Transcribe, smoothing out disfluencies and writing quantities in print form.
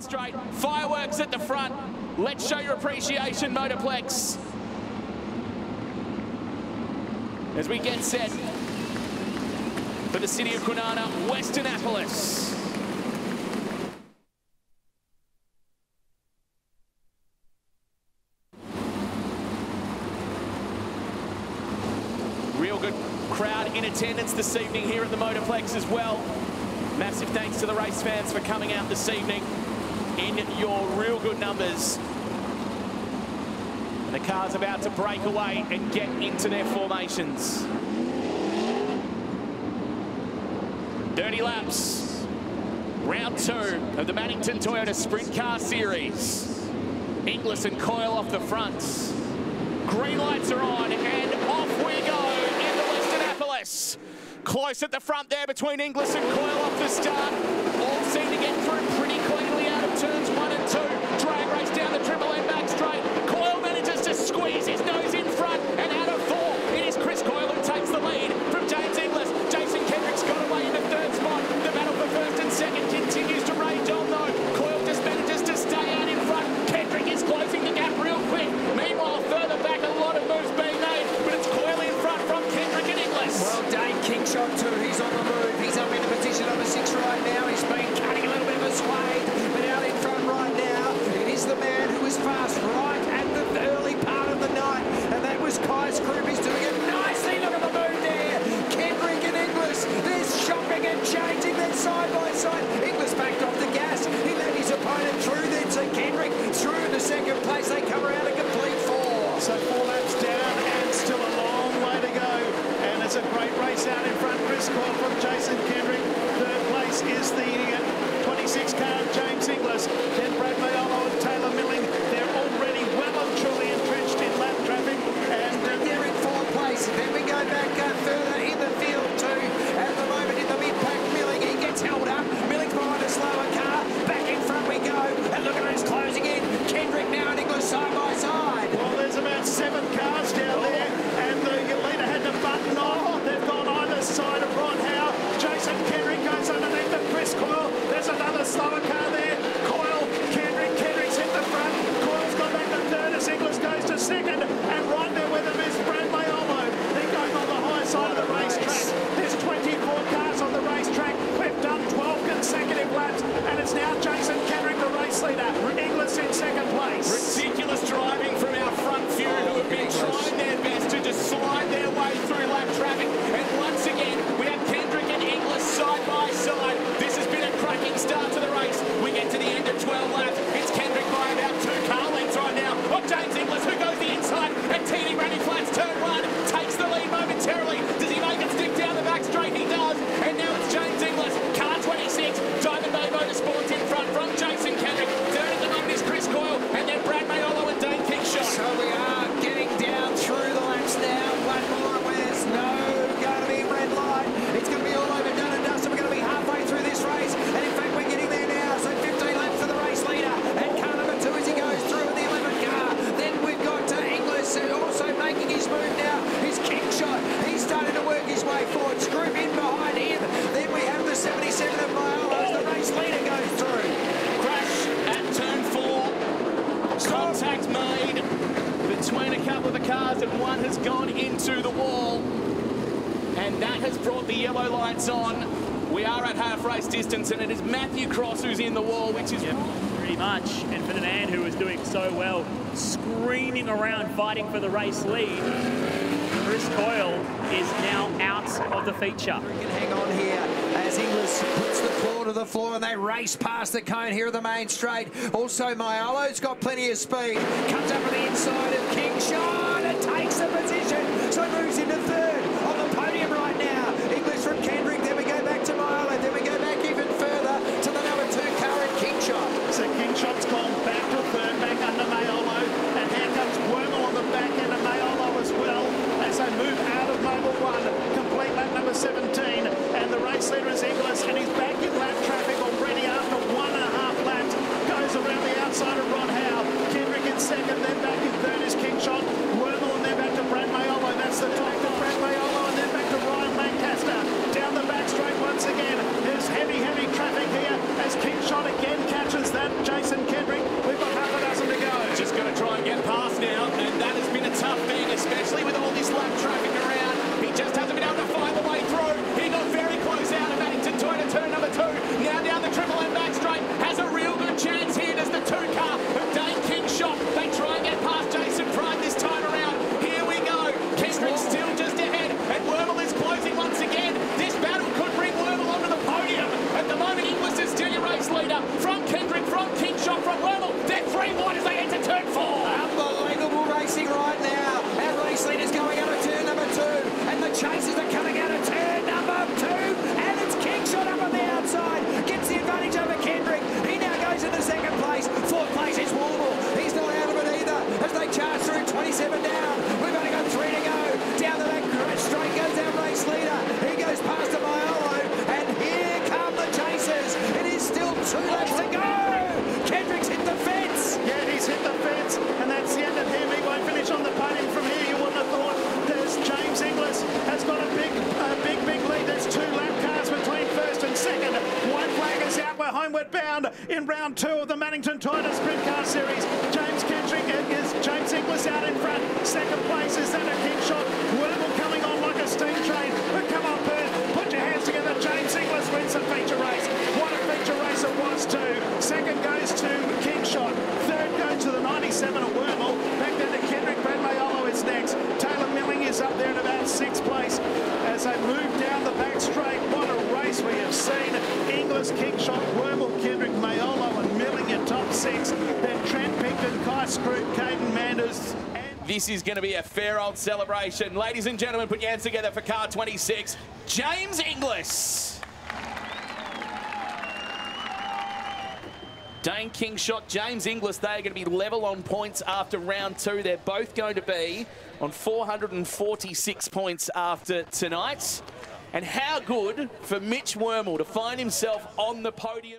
front straight. Fireworks at the front. Let's show your appreciation, Motorplex. As we get set for the city of Kwinana, Westernapolis. Real good crowd in attendance this evening here at the Motorplex as well. Massive thanks to the race fans for coming out this evening in your real good numbers. And the car's about to break away and get into their formations. Dirty laps. Round 2 of the Maddington Toyota Sprintcar Series. Inglis and Coyle off the fronts. Green lights are on and off we go into Westernapolis. Close at the front there between Inglis and Coyle off the start. All seem to get through pretty cleanly out of turns 1 and 2. Drag race down the Triple M back straight. Coyle manages to squeeze his nose in front and out of 4. It is Chris Coyle who takes the lead from James Inglis. Jason Kendrick's got away in the 3rd spot. The battle for 1st and 2nd continues to rage on though. Coyle just manages to stay out in front. Kendrick is closing the gap real quick. Meanwhile, further back, a lot of moves being made, but it's Coyle in front from Kendrick and Inglis. Well, Dave Kingshot too. He's on the move. He's up into position number 6 right now. He's been cutting a little bit of a sway, but out in front right now, it is the man who was fast right at the early part of the night, and that was Kai's Group. He's doing it nicely. Look at the move there. Kendrick and Inglis, they're shopping and changing. They're side by side. Inglis backed off the gas. He let his opponent through then, so Kendrick through into 2nd place. They cover out a complete 4. So 4 laps down and still a long way to go. And it's a great race out in front. Chris Coyle from Jason Kendrick. 3rd place is the 26 car of James Inglis. Then Brad Mayolo and Taylor Milling. They're already well and truly entrenched in lap traffic. And they're in 4th place. Then we go back further in the field too. At the moment in the mid-pack, Milling, he gets held up. Milling's behind a slower car. Back in front we go. And look at who's closing in. Kendrick now and Inglis side by side. Well, there's about 7 cars down there. And the leader had to button off. They've gone either side of Ron Howe. Jason Kendrick goes underneath the Chris Coyle. There's another slower car there. Coyle, Kendrick's hit the front. Coyle's gone back to 3rd as Inglis goes to 2nd. And right there with him is Brad Mayolo. They're going on the high side of the racetrack. There's 24 cars on the racetrack. We've done 12 consecutive laps. And it's now Jason Kendrick, the race leader. Inglis in 2nd place. Ridiculous driving from our front few who have been trying their best to just slide their way through lap traffic. And once again, we have Kendrick and Inglis side by side. This has been a cracking start to the race. We get to the end of 12 laps. It's Kendrick by about 2 car lengths right now. Of James Inglis, who goes the inside. And TD Randy Flats, turn 1, takes the lead momentarily. Does he make it stick down the back straight? He does. And now it's James Inglis. Car 26, Diamond Bay Motorsports in front from Jason Kendrick. 3rd at the moment is Chris Coyle. And then Brad Mayolo and Dane Kingshot. So we are getting down through the laps now. One more where there's no going to be red light. It's going to be all over done and dusted. We're going to be halfway through this race. And in fact, we're getting there now. So 15 laps for the race leader. And car number 2 as he goes through in the 11th car. Then we've got Inglis also making his move now. His Kingshot. He's starting to work his way forward. Group in behind him. Then we have the 77 of Mayolo as the race leader goes through. Crash at turn 4. Contact made between a couple of the cars and one has gone into the wall. And that has brought the yellow lights on. We are at half race distance and it is Matthew Cross who's in the wall, which is... Yep, pretty much. And for the man who was doing so well, screaming around, fighting for the race lead, Chris Coyle is now out of the feature. We can hang on here as Inglis puts the claw to the floor and they race past the cone here at the main straight. Also, Mayolo's got plenty of speed. Comes up on the inside of Kingshot and takes the position. So moves into 3rd on the podium right now. Inglis from Kendrick. Then we go back to Mayolo. Then we go back even further to the number 2 car at Kingshot. So Kingshot's gone back to 3rd, back under Mayolo. And here comes Wormel on the back end of Mayolo as well. As they move out of Mobile 1, complete lap number 17, and the race leader is Inglis, and he's back in lap traffic already after 1.5 laps. Goes around the outside of Ron Howe. Kendrick in 2nd, then back in 3rd is Kingshot. Wormel and then back to Brad Mayolo. That's the track. in round 2 of the Maddington Toyota Sprintcar Series. James Inglis out in front. Second place is that a Kingshot. Wormel coming on like a steam train. But come on, Perth, put your hands together. James Inglis wins the feature race. What a feature race it was too. Second goes to Kingshot. Third goes to the 97 of Wormel. Back then to Kendrick. Brad Mayolo is next. Taylor Milling is up there in about 6th place as they move down the back straight. What a race we have seen. Inglis, Kingshot, Wormel, Kendrick, Mayolo and Milling in top 6. Then Trent Picton, Kai Scroot, Caden Manders. This is going to be a fair old celebration. Ladies and gentlemen, put your hands together for car 26, James Inglis. Dane Kingshot, James Inglis, they are going to be level on points after round 2. They're both going to be on 446 points after tonight. And how good for Mitch Wormel to find himself on the podium.